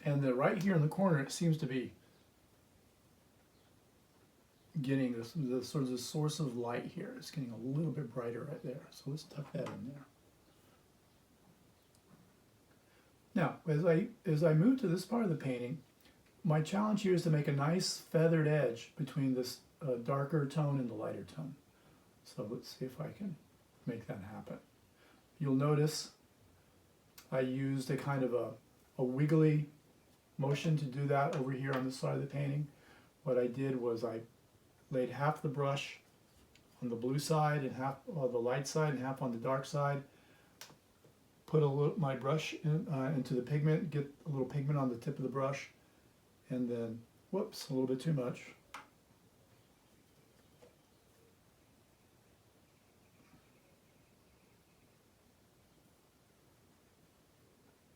And then right here in the corner, it seems to be getting this, the sort of the source of light here. It's getting a little bit brighter right there. So let's tuck that in there. Now, as I move to this part of the painting, my challenge here is to make a nice feathered edge between this darker tone and the lighter tone. So let's see if I can make that happen. You'll notice I used a kind of a wiggly motion to do that over here on this side of the painting. What I did was I laid half the brush on the blue side and half on the light side and half on the dark side. Put my brush into the pigment, get a little pigment on the tip of the brush, and then, whoops, a little bit too much.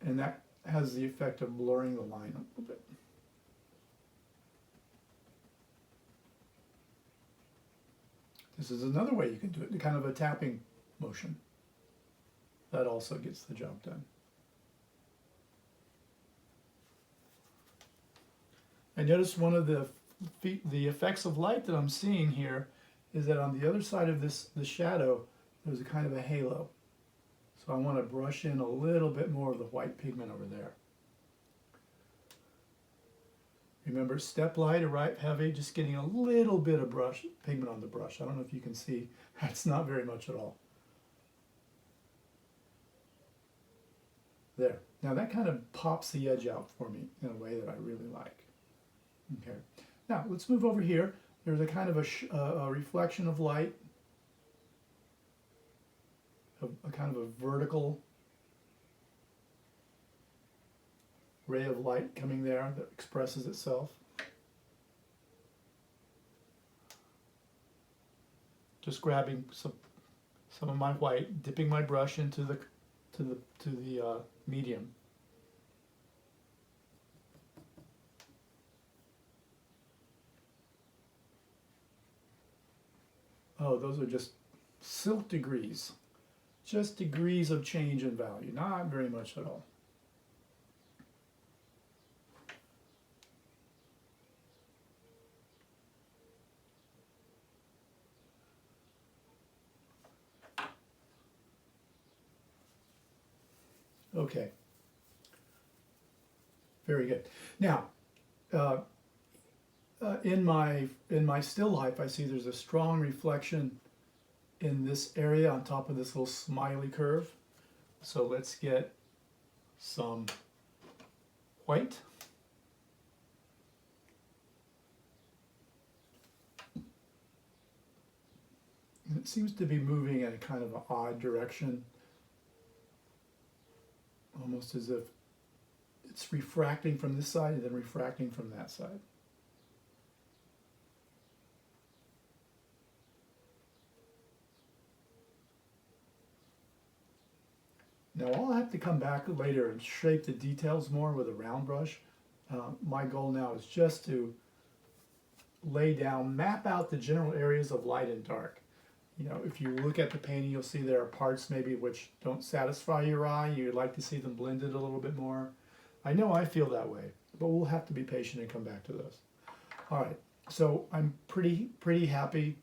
And that has the effect of blurring the line a little bit. This is another way you can do it, kind of a tapping motion. That also gets the job done. I notice one of the effects of light that I'm seeing here is that on the other side of the shadow, there's a kind of a halo. So I want to brush in a little bit more of the white pigment over there. Remember, step light, arrive heavy, just getting a little bit of pigment on the brush. I don't know if you can see, that's not very much at all. There. Now that kind of pops the edge out for me in a way that I really like. Okay. Now let's move over here. There's a kind of a reflection of light, a kind of a vertical ray of light coming there that expresses itself. Just grabbing some of my white, dipping my brush into the medium. Oh, those are just silk degrees. Just degrees of change in value, not very much at all. Okay. Very good. Now, in my still life, I see there's a strong reflection in this area on top of this little smiley curve. So let's get some white. And it seems to be moving in a kind of an odd direction, almost as if it's refracting from this side and then refracting from that side. Now I'll have to come back later and shape the details more with a round brush. My goal now is just to lay down, map out the general areas of light and dark. You know, if you look at the painting, you'll see there are parts maybe which don't satisfy your eye. You'd like to see them blended a little bit more. I know I feel that way, but we'll have to be patient and come back to those. All right, so I'm pretty happy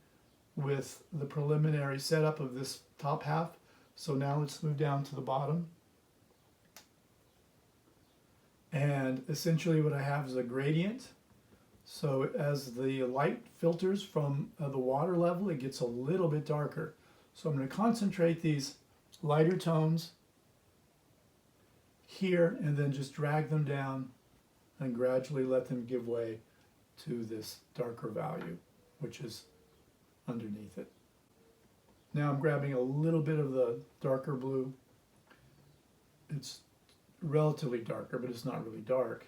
with the preliminary setup of this top half. So now let's move down to the bottom. And essentially what I have is a gradient. So as the light filters from the water level, it gets a little bit darker. So I'm going to concentrate these lighter tones here and then just drag them down and gradually let them give way to this darker value, which is underneath it. Now I'm grabbing a little bit of the darker blue. It's relatively darker, but it's not really dark.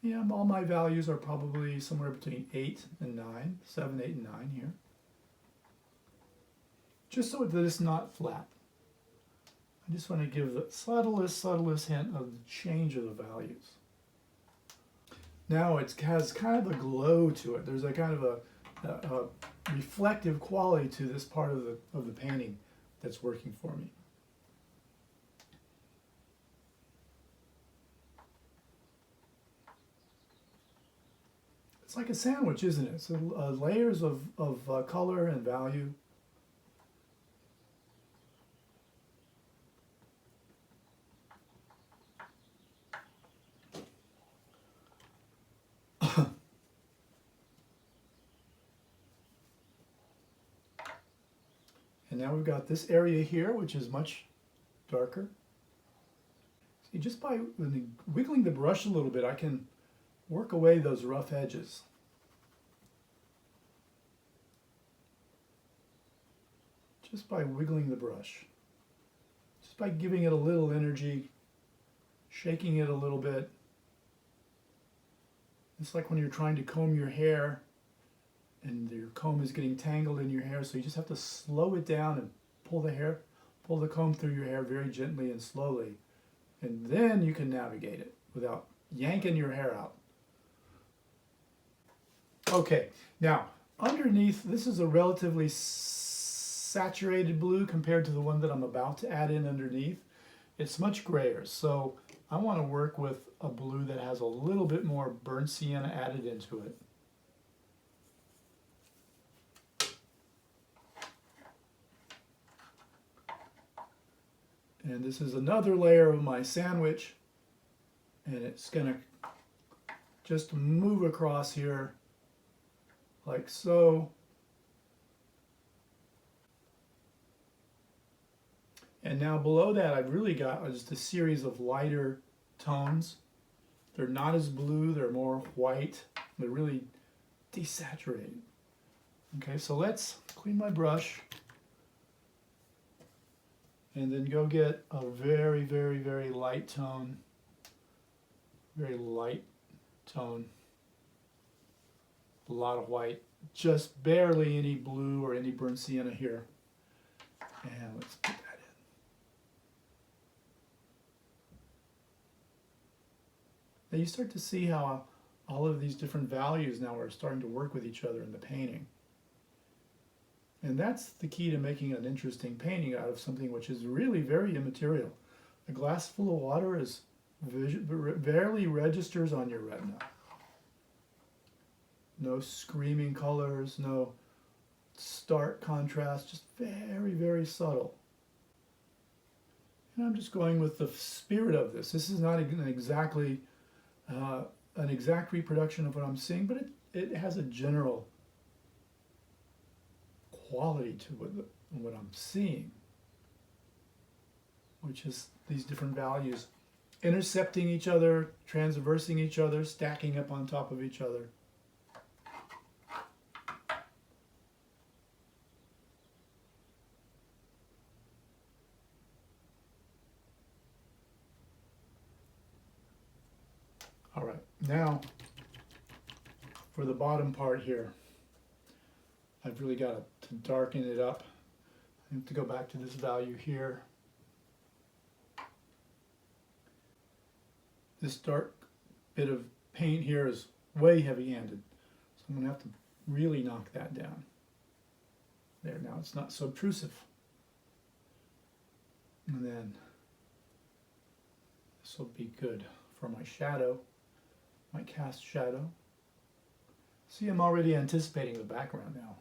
Yeah, all my values are probably somewhere between 8 and 9, 7, 8, and 9 here. Just so that it's not flat. I just want to give the subtlest hint of the change of the values. Now it has kind of a glow to it. There's a kind of a reflective quality to this part of the painting that's working for me. It's like a sandwich, isn't it? So layers of color and value. And now we've got this area here, which is much darker. See, just by wiggling the brush a little bit, I can work away those rough edges. Just by wiggling the brush. Just by giving it a little energy, shaking it a little bit. It's like when you're trying to comb your hair and your comb is getting tangled in your hair, so you just have to slow it down and pull the comb through your hair very gently and slowly. And then you can navigate it without yanking your hair out. Okay, now underneath, this is a relatively saturated blue compared to the one that I'm about to add in underneath. It's much grayer, so I want to work with a blue that has a little bit more burnt sienna added into it. And this is another layer of my sandwich, and it's going to just move across here like so. And now below that, I've really got just a series of lighter tones. They're not as blue, they're more white. They're really desaturated. Okay, so let's clean my brush and then go get a very, very, very light tone. Very light tone. A lot of white. Just barely any blue or any burnt sienna here. And let's put that in. Now you start to see how all of these different values now are starting to work with each other in the painting. And that's the key to making an interesting painting out of something which is really very immaterial. A glass full of water barely registers on your retina. No screaming colors, no stark contrast, just very, very subtle. And I'm just going with the spirit of this. This is not exactly an exact reproduction of what I'm seeing, but it has a general quality to what I'm seeing, which is these different values intercepting each other, transversing each other, stacking up on top of each other. All right, now for the bottom part here, I've really got to darken it up. I have to go back to this value here. This dark bit of paint here is way heavy-handed, so I'm going to have to really knock that down. There, now it's not so obtrusive. And then this will be good for my shadow, my cast shadow. See, I'm already anticipating the background now.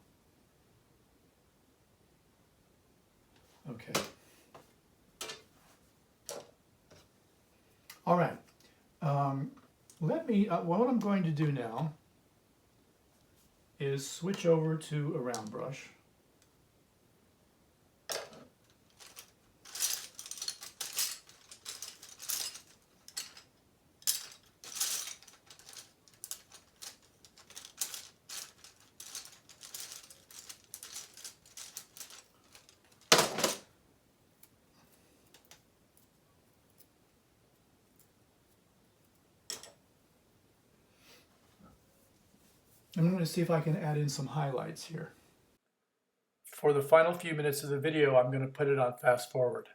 Okay. All right. Let me, what I'm going to do now is switch over to a round brush. I'm going to see if I can add in some highlights here. For the final few minutes of the video, I'm going to put it on fast forward.